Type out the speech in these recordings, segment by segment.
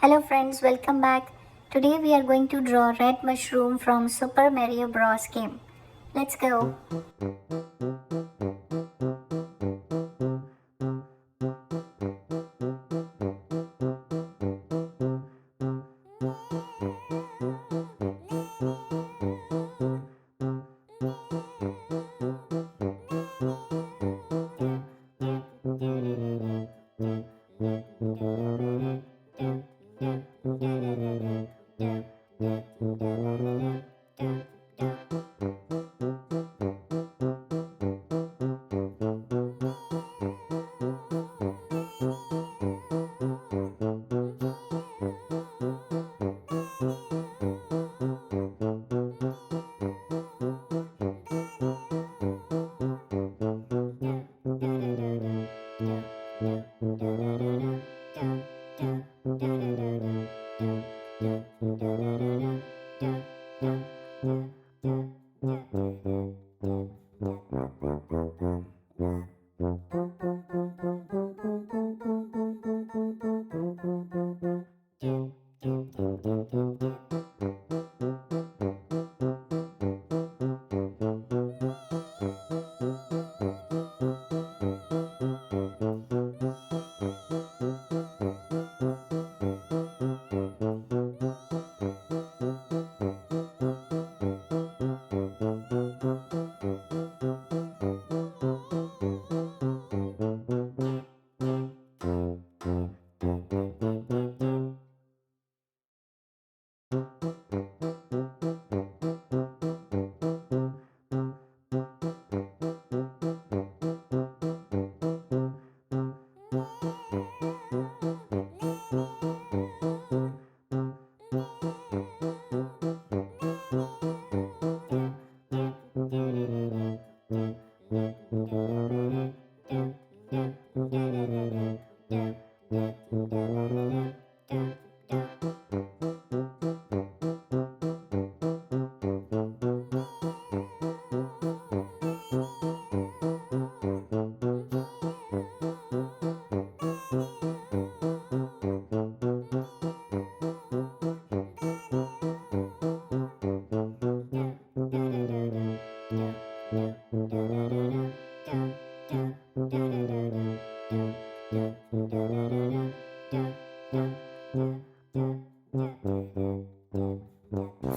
Hello friends, welcome back. Today we are going to draw red mushroom from Super Mario Bros game. Let's go.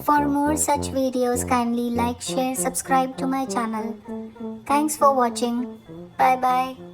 For more such videos, kindly like, share, subscribe to my channel. Thanks for watching. Bye bye.